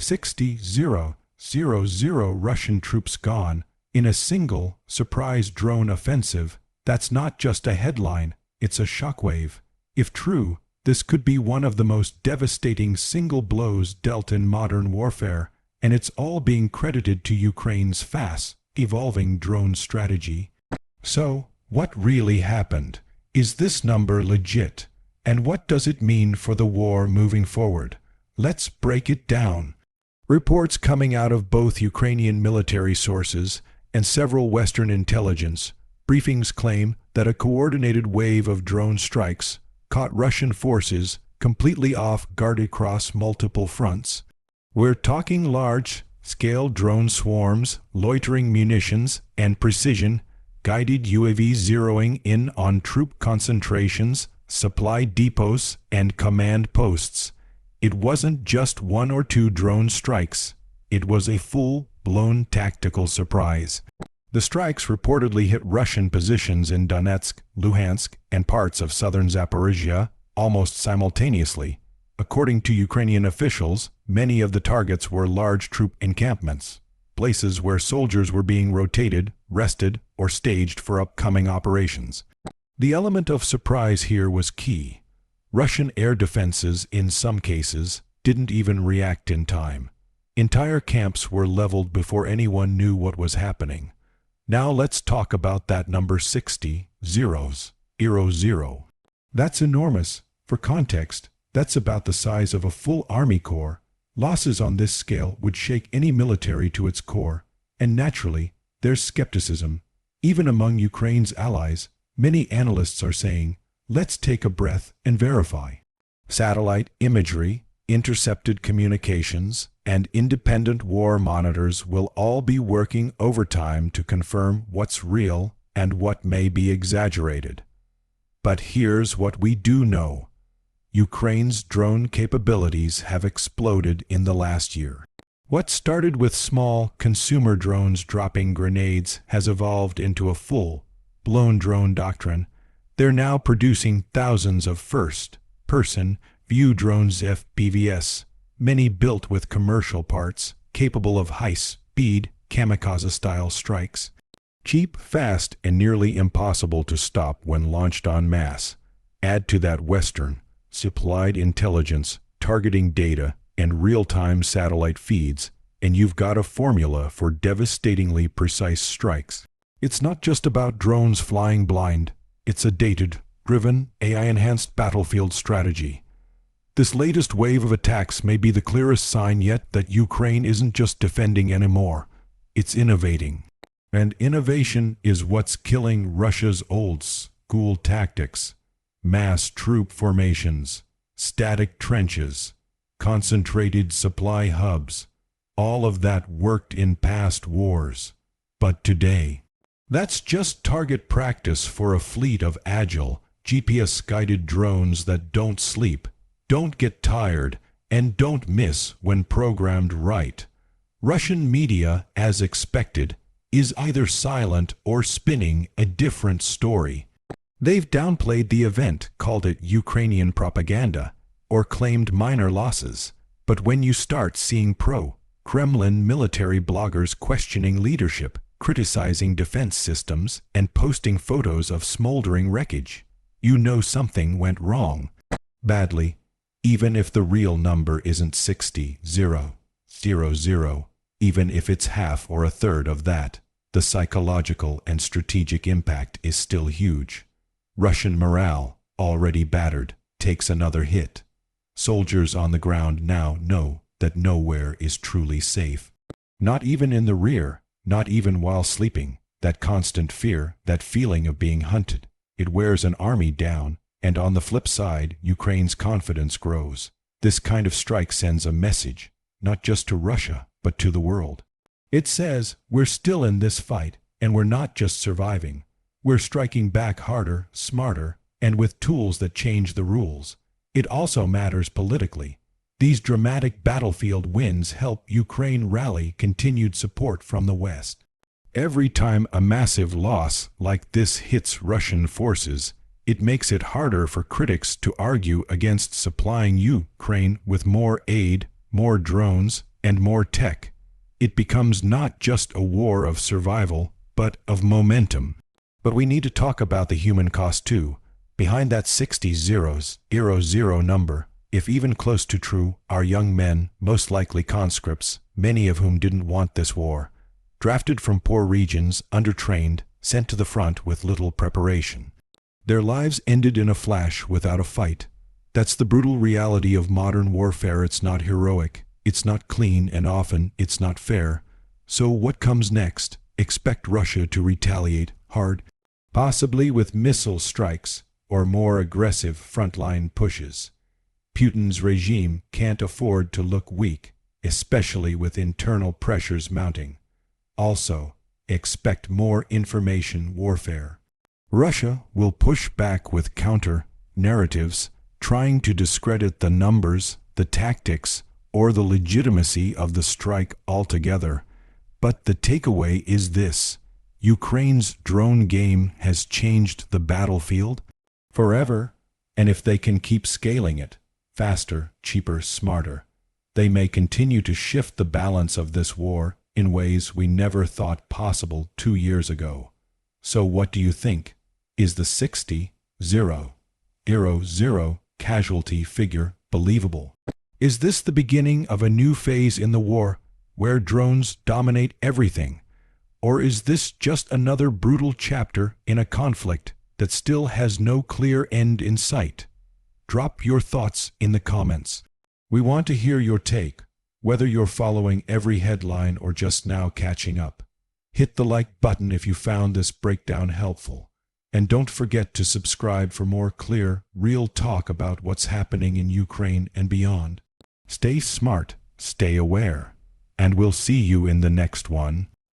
60,000 Russian troops gone in a single surprise drone offensive. That's not just a headline, it's a shockwave. If true, this could be one of the most devastating single blows dealt in modern warfare, and it's all being credited to Ukraine's fast, evolving drone strategy. So, what really happened? Is this number legit? And what does it mean for the war moving forward? Let's break it down. Reports coming out of both Ukrainian military sources and several Western intelligence briefings claim that a coordinated wave of drone strikes caught Russian forces completely off guard across multiple fronts. We're talking large-scale drone swarms, loitering munitions, and precision-guided UAVs zeroing in on troop concentrations, supply depots, and command posts. It wasn't just one or two drone strikes. It was a full-blown tactical surprise. The strikes reportedly hit Russian positions in Donetsk, Luhansk, and parts of southern Zaporizhia almost simultaneously. According to Ukrainian officials, many of the targets were large troop encampments, places where soldiers were being rotated, rested, or staged for upcoming operations. The element of surprise here was key. Russian air defenses, in some cases, didn't even react in time. Entire camps were leveled before anyone knew what was happening. Now let's talk about that number 60, 0. That's enormous. For context, that's about the size of a full army corps. Losses on this scale would shake any military to its core. And naturally, there's skepticism. Even among Ukraine's allies, many analysts are saying, let's take a breath and verify. Satellite imagery, intercepted communications, and independent war monitors will all be working overtime to confirm what's real and what may be exaggerated. But here's what we do know. Ukraine's drone capabilities have exploded in the last year. What started with small consumer drones dropping grenades has evolved into a full-blown drone doctrine. They're now producing thousands of first-person view drones FPVs, many built with commercial parts, capable of high-speed, kamikaze-style strikes. Cheap, fast, and nearly impossible to stop when launched en masse. Add to that Western-supplied intelligence, targeting data, and real-time satellite feeds, and you've got a formula for devastatingly precise strikes. It's not just about drones flying blind. It's a data-driven, AI-enhanced battlefield strategy. This latest wave of attacks may be the clearest sign yet that Ukraine isn't just defending anymore. It's innovating. And innovation is what's killing Russia's old-school tactics. Mass troop formations, static trenches, concentrated supply hubs. All of that worked in past wars. But today, that's just target practice for a fleet of agile, GPS-guided drones that don't sleep, don't get tired, and don't miss when programmed right. Russian media, as expected, is either silent or spinning a different story. They've downplayed the event, called it Ukrainian propaganda, or claimed minor losses. But when you start seeing pro-Kremlin military bloggers questioning leadership, criticizing defense systems, and posting photos of smoldering wreckage, you know something went wrong. Badly. Even if the real number isn't 60,000, even if it's half or a third of that, the psychological and strategic impact is still huge. Russian morale, already battered, takes another hit. Soldiers on the ground now know that nowhere is truly safe. Not even in the rear, not even while sleeping. That constant fear, that feeling of being hunted, it wears an army down. And on the flip side, Ukraine's confidence grows. This kind of strike sends a message, not just to Russia, but to the world. It says, we're still in this fight, and we're not just surviving. We're striking back harder, smarter, and with tools that change the rules. It also matters politically. These dramatic battlefield wins help Ukraine rally continued support from the West. Every time a massive loss like this hits Russian forces, it makes it harder for critics to argue against supplying Ukraine with more aid, more drones, and more tech. It becomes not just a war of survival, but of momentum. But we need to talk about the human cost too. Behind that 60 zeros, 00 number, if even close to true, are young men, most likely conscripts, many of whom didn't want this war. Drafted from poor regions, undertrained, sent to the front with little preparation. Their lives ended in a flash without a fight. That's the brutal reality of modern warfare. It's not heroic, it's not clean, and often it's not fair. So what comes next? Expect Russia to retaliate hard, possibly with missile strikes or more aggressive frontline pushes. Putin's regime can't afford to look weak, especially with internal pressures mounting. Also, expect more information warfare. Russia will push back with counter-narratives, trying to discredit the numbers, the tactics, or the legitimacy of the strike altogether. But the takeaway is this: Ukraine's drone game has changed the battlefield forever, and if they can keep scaling it, faster, cheaper, smarter, they may continue to shift the balance of this war in ways we never thought possible 2 years ago. So what do you think? Is the 60,000 casualty figure believable? Is this the beginning of a new phase in the war, where drones dominate everything? Or is this just another brutal chapter in a conflict that still has no clear end in sight? Drop your thoughts in the comments. We want to hear your take, whether you're following every headline or just now catching up. Hit the like button if you found this breakdown helpful. And don't forget to subscribe for more clear, real talk about what's happening in Ukraine and beyond. Stay smart, stay aware, and we'll see you in the next one.